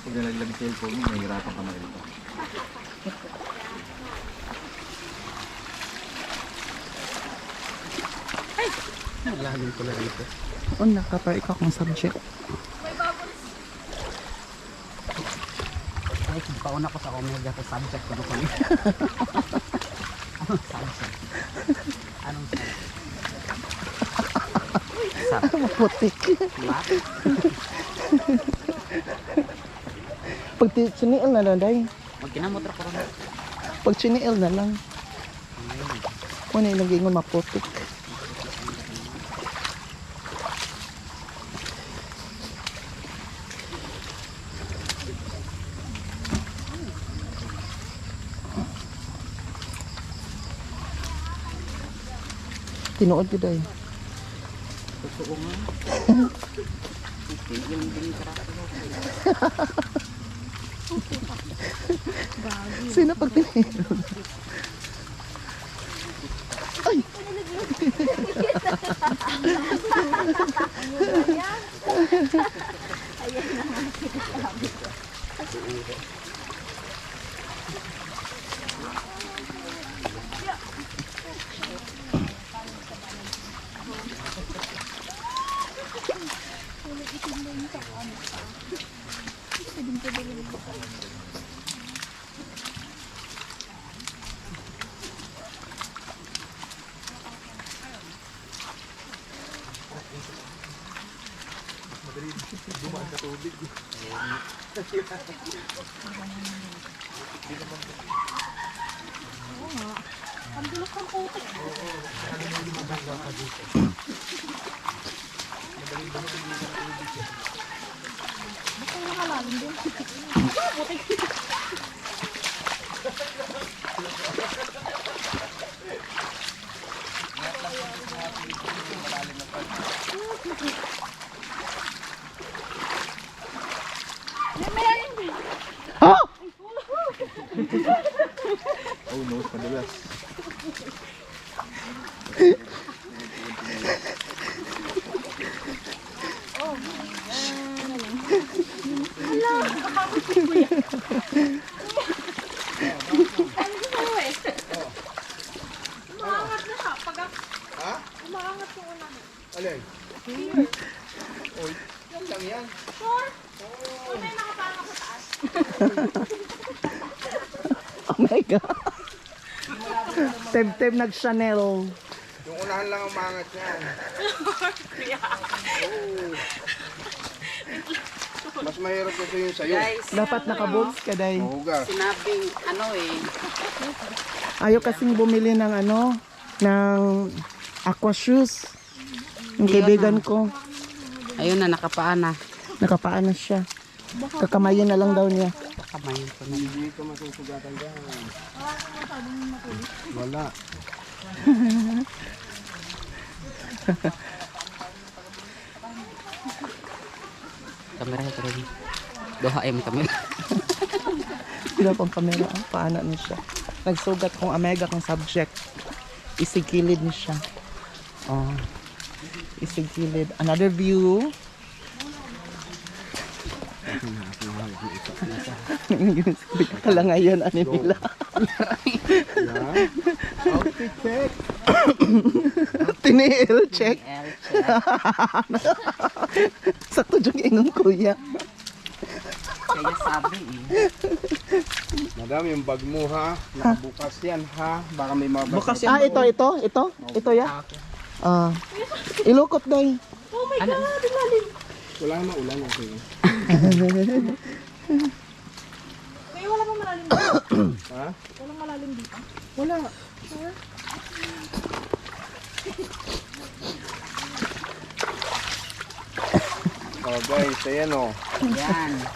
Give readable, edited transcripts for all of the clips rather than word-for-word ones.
Nalaglag cellphone mo, mahirapan ka na ito. Ay! Malalim ko na dito. O, nakapar ikaw kung subject. Ay, pauna ko sa Omega to subject ko doon. Anong subject? Anong subject? Maputik. Math? Pag chiniil na lang, day. Magkinamotra ko rin. Pag chiniil na lang. Kung ano yung gingon maputik. Tinuod ko, day. Totoo nga. Yung dinitarato mo. Sino pag tinihil? Ay! Ayan naman sinasabi ko. Dumaan sa tubig. Oo nga. Ang bulok ng putik. Baka nakalalim din. Putik. Oh! Oh no, padulas. Umaangat na siya. Pag Ha? umaangat yung ulan. Alin? Oy, yan lang yan. Sure? Huwag tayo nakapaan ako sa taas. Oh my God. Teb-teb nag-Chanel. Yung unahan lang ang umangat yan. Oh. Mas mahirap kasi yung sayo. Guys, Dapat naka-boots ka, day. Mahuga. sinabing ano eh. Ayaw kasing bumili ng ano, ng aqua shoes. Yung kaibigan ko, Ayun na, nakapaan na. nakapaan na siya. Kakamayin na lang daw niya. Kamayin ko na. Hindi ka masusugatan dyan. Wala. Kamera ito rin. Doha ay may kamera. Sila pang kamera, paano niya siya. Nagsugat kung Omega kung subject. Isigilid niya siya. Oh. Isigilid. Another view. Kala ngayon, ano nila. Yan. Outfit check. Tiniil, check. L, Sakto dyan ingon, kuya. kaya sabi eh. Madam, yung bag mo ha. Nakabukas yan ha. Baka may mabasa. Ah, ito. Ito ya. Ah. Ilukot, day. Oh my Ano? Wala naman ulan. Okay. Kaya wala pa malalim dito. Ha? Walang malalim dito. Wala. Oh guys, ayan oh.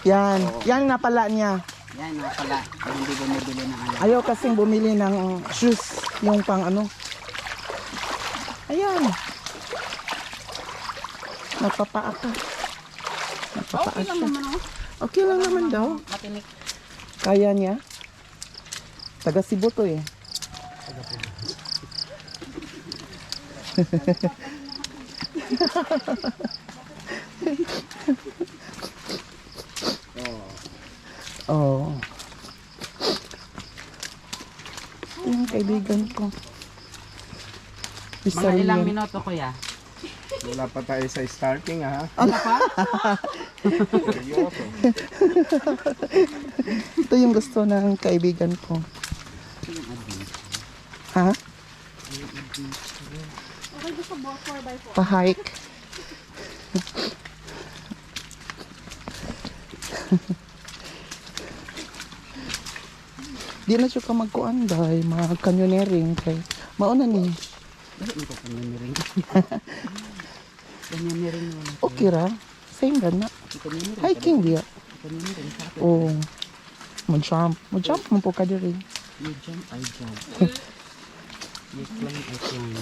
Yan. Yan nga pala niya. Yan nga pala. Hindi bumibili ng ano. Ayaw kasing bumili ng shoes. Yung pang ano. Ayan. Nagpapaa ka. Nagpapaa Okay lang siya. naman ako. Okay lang naman daw. Matinik. Kaya niya. Taga Cebu to eh. Oh. Yung kaibigan ko. Mga ilang Rizalian. minuto kuya? Wala pa tayo sa starting ha. Ano pa? Seryoso. Ito yung gusto ng kaibigan ko. Ha? Okay, gusto mo 4x4. Pa-hike. Di na siya ka magkuan dahil mga canyoneering kay mauna ni. Hindi ko kanya niring. Kanya niring mo. Okay ra. Same ra na. Kanya niring. Hiking dia. Kanya niring. Oh. Mag-jump. Mag-jump mo po ka diri. You jump, I jump. You climb, I climb.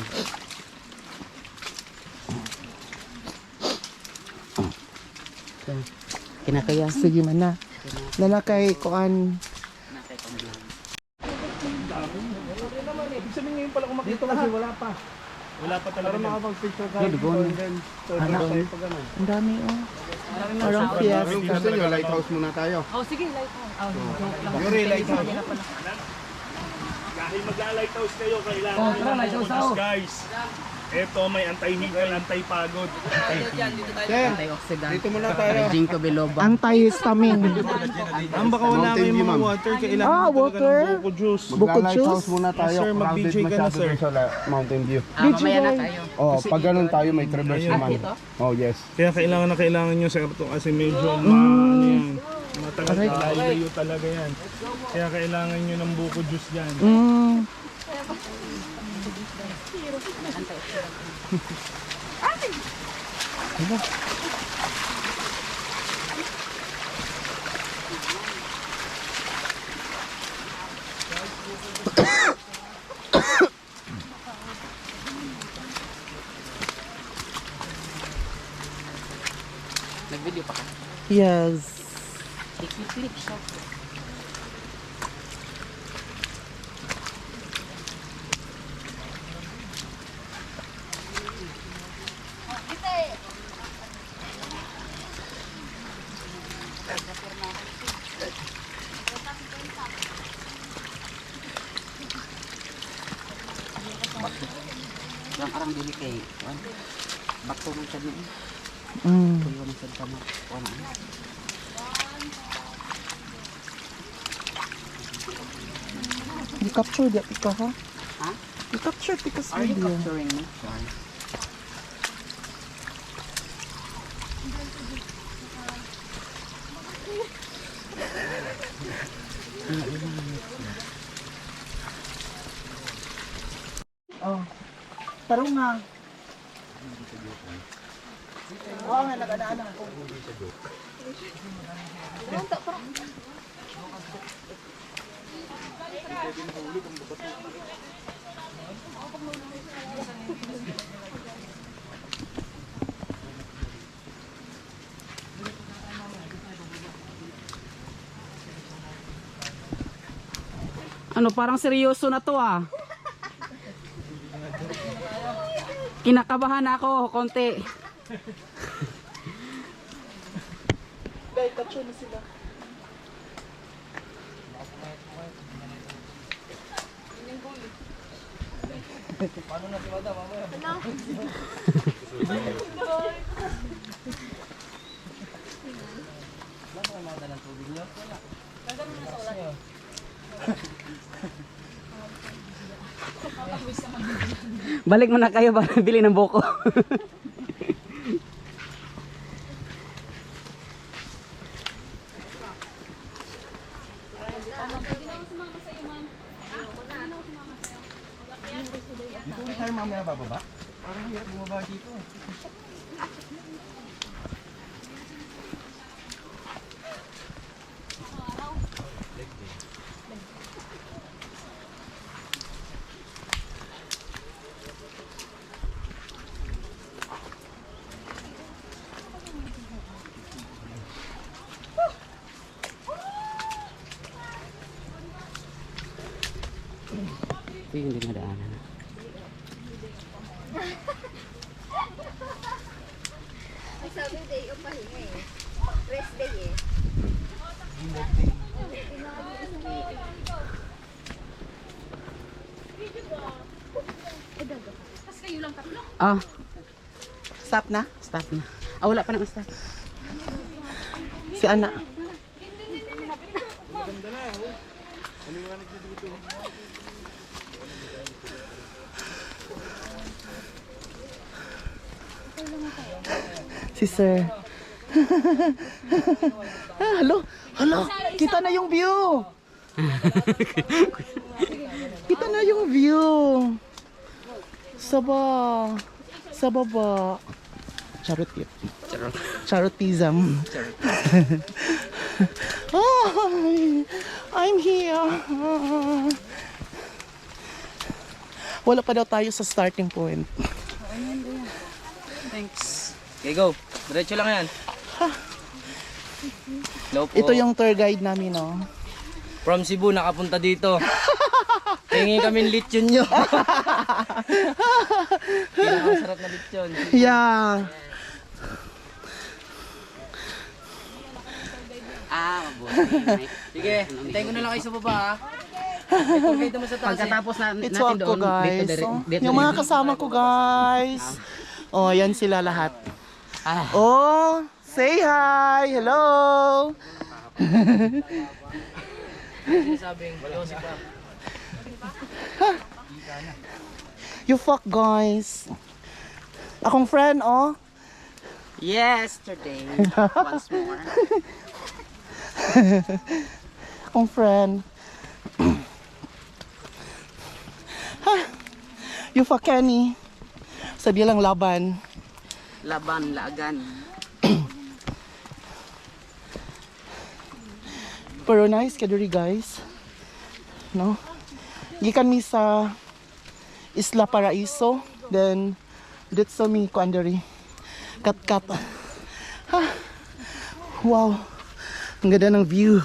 So, kinakaya. Sige man na. Nana kay kuan. Ibig sabihin ngayon pala kung makita kasi wala pa. Wala pa talaga. Para makapag-picture tayo. Hey, dugon. Ano? Ang dami oh. Parang Yung fiesta. gusto nyo, lighthouse muna tayo. Oh, sige, lighthouse. Oh, joke lang. Yuri, lighthouse. Dahil magla-lighthouse kayo, kailangan guys. Eto, may anti-higal, anti-pagod. Sir, Antioxidant. dito muna tayo. Ginkgo biloba. Anti-histamine. Ang baka wala Mountain kayong View, mga ma'am. water, kailangan Ah, talaga water? ng buko juice. Buko Magla-lighthouse juice? muna tayo. Sir, Crowded mag-DJ ka na, masyado sir. dun sa Mountain View. Mamaya na tayo. Oh, pag ganun tayo, may traverse Ayun. naman. Oh, yes. Kaya kailangan na kailangan nyo sir ito kasi medyo ano yan. Matagal layo talaga yan. Kaya kailangan nyo ng buko juice dyan. Mm. Nag-video pa ka? Yes. Click siya. Yang arang dili kay bakto man siya niya. Mm. Kuyo na sa tama. Wala na. I-capture di ka ha? Ha? I-capture di ka sa Are you video. capturing me? Sorry. Oh. Tarong nga. Oo nga, nag-ana-ana ko. Ano, parang seryoso na to ah. Kinakabahan ako konti. Guys, capture na sila. Balik mo na kayo para bili ng buko. Ito yung dinadaanan. Ay, sabi day o pahinga eh. Rest day eh. Ah, Stop na? stop na. Ah, wala pa naman stop. Si Ana. Si Sir. Hello. Hello. Kita na yung view. Kita na yung view. Sa baba. Charity. Charitism. Hi, I'm here. Wala pa daw tayo sa starting point. Thanks. Okay, go. Diretso lang yan. Hello po. Ito yung tour guide namin, no? From Cebu, nakapunta dito. Tingin kami lechon nyo. Pinakasarap na lechon. Yeah. Ah, mabuti. Sige, hintayin ko na lang kayo sa baba ha. Ito kayo mo sa taas. Pagkatapos na It's natin all ko, doon, guys. dito, Oh, dito, yung mga kasama ko, guys. Oh, yan sila lahat. Ah, Oh, say hi. Hello. sinasabing, Joseph pa. You fuck, guys. Akong friend, oh. Yesterday, once more. Akong friend. Ha? You fuck Kenny. Sabi lang laban. Laban, lagan. Pero nice kadiri, guys. No? Gikan mi sa Isla Paraiso. Then, dito mi kuandari. Kat-kat. Ha? Wow. Ang ganda ng view.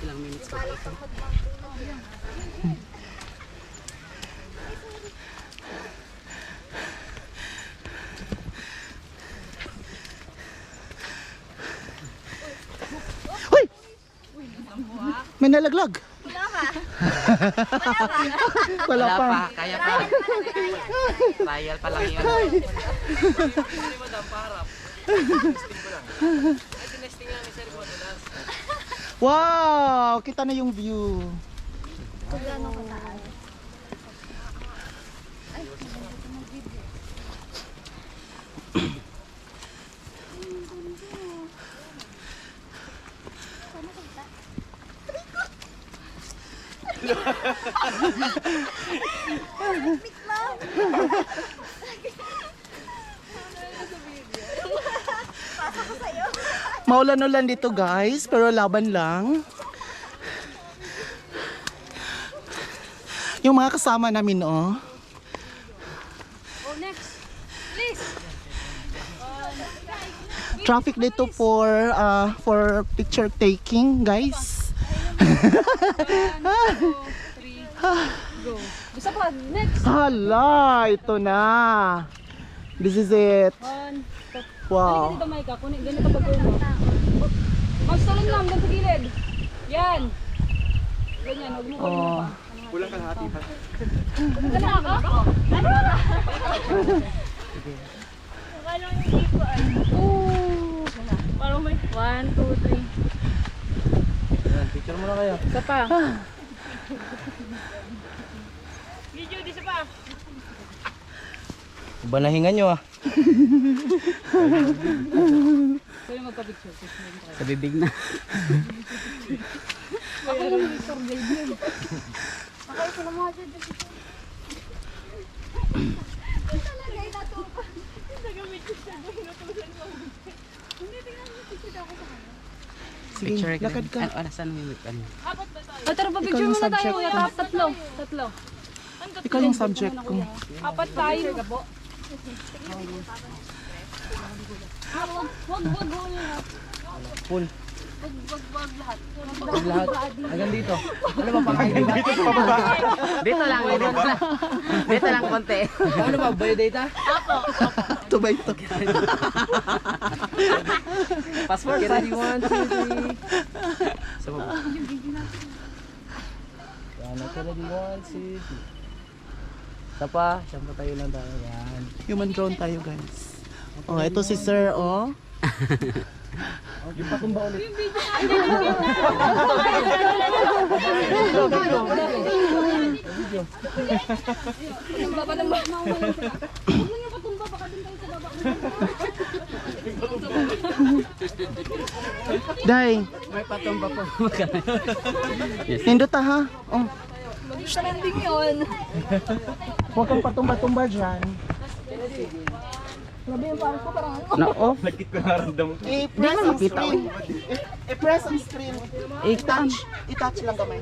Ilang minutes pa dito. Uy! May nalaglag. Wala pa. Kaya pa. Trial pa lang yun. Wow! Kita na yung view. Maulan-ulan dito, guys, pero laban lang. Yung mga kasama namin, oh. Oh, next. Please. Traffic dito for picture taking, guys. 1, 2, 3, go. Gusto pa, next. Hala, ito na. This is it. 1, 2. Wow. Dito, Micah. Kunin, ganito pag mo. Magsalon lang doon sa gilid. Yan. Ganyan, huwag mo ko Oh. pa. Kulang kalahati pa. Kulang ako? Ano? Walang hindi ko ay. Oo. Parang may 1, 2, 3. Picture mo na kayo. Isa pa. Video, di isa pa. Banahingan nyo ah. Pwede magpa-picture. Sa bibig na. Ako yung Mr. Baby. Okay, sila mga dyan. Talaga, inatupan. Nagamit ko siya. Inutusan mo. Hindi, tingnan mo. Picture ako sa kanya. Sige, Picture lakad ka. Ano, saan mo yung ano? O, tara pa picture yung muna tayo. subject Kuya. ko. Tatlo. Ikaw yung subject ko. Apat tayo. Wag lahat. Full. Wag lahat. Huwag lahat. Hanggang dito. Ano ba pakain dito? Dito lang. Dito lang konti. Ano ba? Biodata? Ito ba ito? Passport. Ready, 1, 2, 3. Sa baba. Yan. Ready, 1, 2, 3. Isa pa. Siyempre tayo lang tayo. Yan. Human drone tayo guys. Oh, ito si Sir, oh. Yung patumba ulit. Patumba. Huwag mo niyo patumba. Baka dun tayo sa baba. Day, May patumba po. nindot ha. Oh, Trending yun. huwag kang patumba-tumba dyan. Grabe yung parang ko parang ano. Na-off. Nakit ko naramdaman ko. I-press ang screen. I-press ang screen. I-touch. I-touch lang gamay.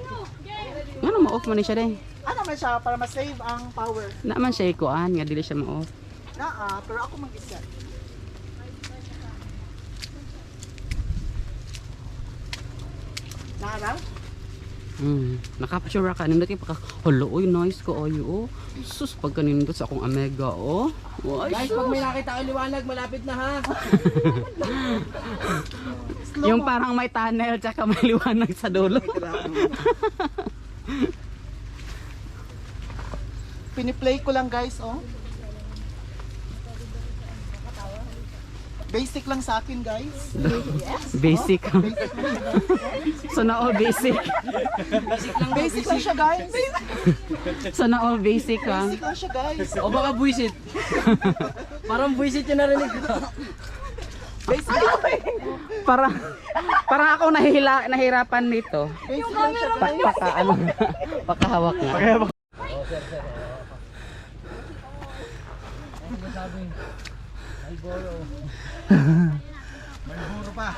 Ano ma-off man siya din? Ano man siya para ma-save ang power. Naman siya ikuan. Nga dili siya ma-off. Naa, pero ako mag-isa. Naa? Nakapicture ka. Nindot kayo pagka, hala, oy, nice ko, ayo, oh. Sus, pagka nindot sa akong Omega, oh. Ay, Guys, pag may nakita ko liwanag, malapit na ha. yung parang may tunnel, tsaka may liwanag sa dulo. Piniplay ko lang guys, oh. Basic lang sa akin guys. Basic. Sana all basic. Basic lang siya guys. Sana all basic, ha. Basic lang siya guys. O baka buisit. Parang buisit yung narinig ko. Basic lang. Parang ako nahirapan nito. Basic lang siya guys. Pakahawak nga. Malburo pa.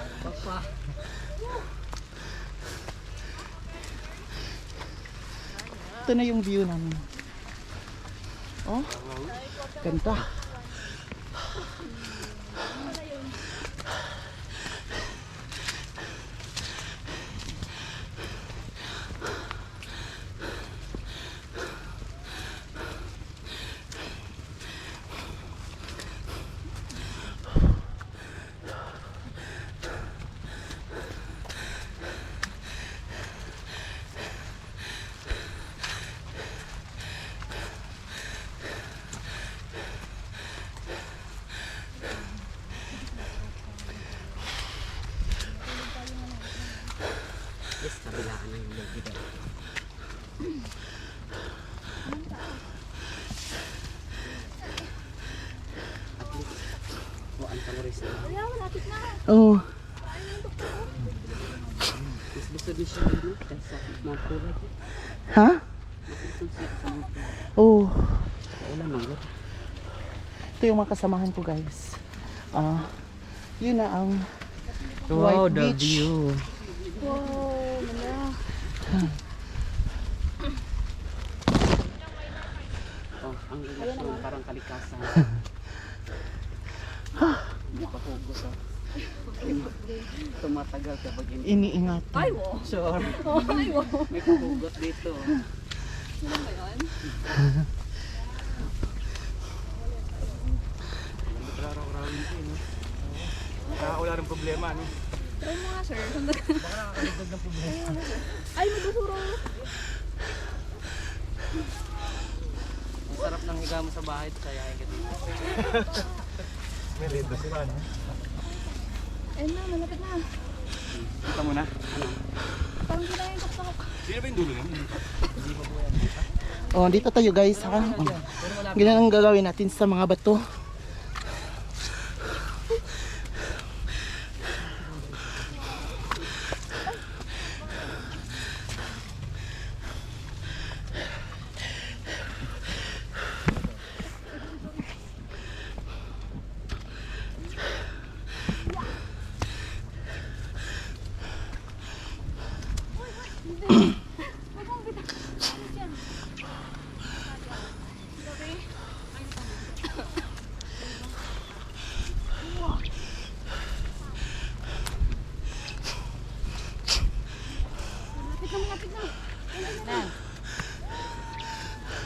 Ito na yung view namin. Oh, ganda. Yes, kabilaan na yung log dito. Buwan pa na rin sila. Wala, malapit na. Oh, Mas gusto din siya dito. Kasi sa mga kulay. ha? Oh, Wala nang gut. ito yung mga kasamahan ko guys. Yun na ang Wow, White the beach. view. Wow, wala. Oh, ang ilusyon, parang kalikasan. Hindi pa hugot, oh. Tumatagal kapag iniingat. Ay, wow. Sure. Ay, wow. May pahugot dito. Wala rin problema, no? Try mo nga, sir. Ay, may busuro. Masarap nang higa mo sa bahay, kaya higit dito. May red sila, no? Ayun na, malapit na. Kita mo na. Parang hindi na yung saksak. Sino ba yung dulo nun? Oh, dito tayo guys ha. Oh. Ganyan ang gagawin natin sa mga bato.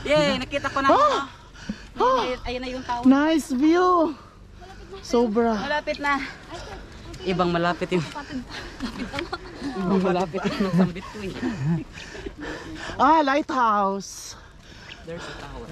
Yay! Nakita ko na. Ayun na yung tao. Nice view! Sobra. Malapit na. Ibang malapit yung... Ibang malapit yung nasambit ko eh. Ah, lighthouse. There's a tower.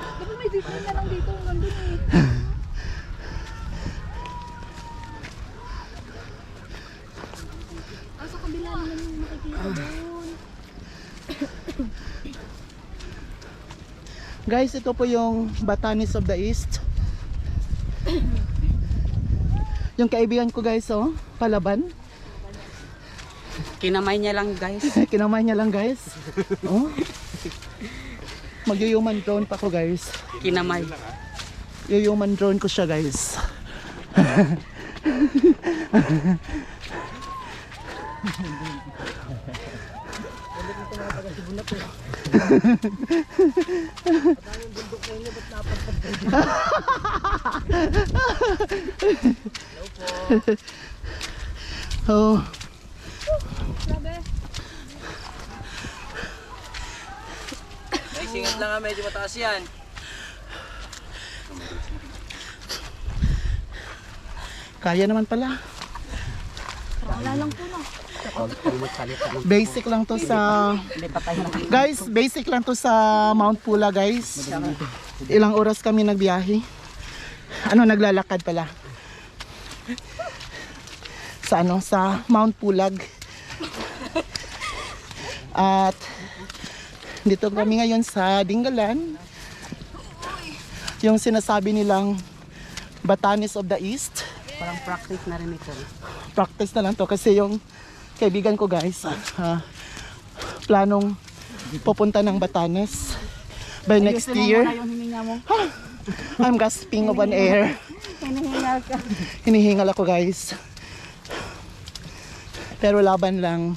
Dapat may dito na lang dito. Nandun eh. Sa kabila naman yung makikita doon. Guys, ito po yung Batanes of the East. Yung kaibigan ko guys, oh, palaban. Kinamay niya lang guys. Kinamay niya lang guys. Oh. Mag-human drone pa ko guys. Kinamay. Human drone ko siya guys. Oh. Guys, ingat lang ha. Medyo mataas yan. Kaya naman pala. Wala lang po no. Basic lang to sa... Guys, basic lang to sa Mount Pula guys. Ilang oras kami nagbiyahe. Ano, naglalakad pala. Sa ano, sa Mount Pulag. At dito kami ngayon sa Dingalan. Yung sinasabi nilang Batanes of the East. Parang practice na rin ito. Practice na lang to kasi yung kaibigan ko guys, planong pupunta ng Batanes by next year. I'm gasping of an air. Hinihingal ka. Hinihingal ako guys. Pero laban lang.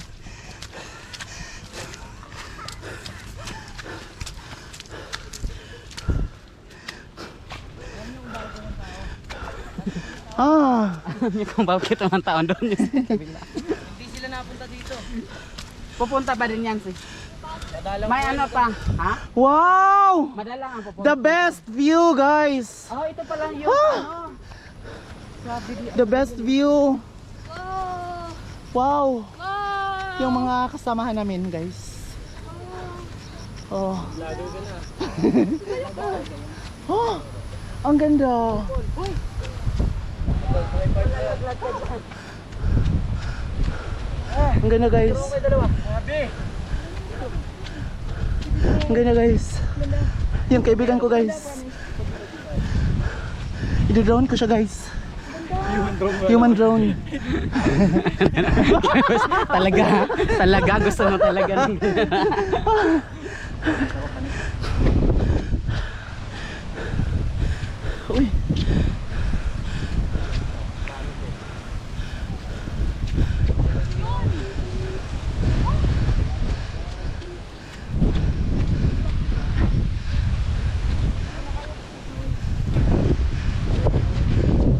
Kung bakit naman taon doon yun. Hindi sila napunta dito. Pupunta pa din yan sis. May ano pa. Ha? Wow! Madalang ang pupunta. The best view guys. Oh, ito pala yung ano. The best view. Wow! Wow! Wow! Yung mga kasamahan namin guys. Oh. Oh, ang ganda. Ang ganda guys. Ang ganda guys. Yung kaibigan ko guys. I-drone ko siya guys. Human drone. Talaga gusto mo talaga. Uy.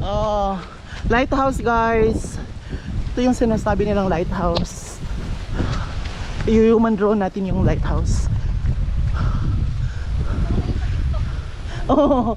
Oh, lighthouse guys. Ito yung sinasabi nilang lighthouse. I-human drone natin yung lighthouse. Oh.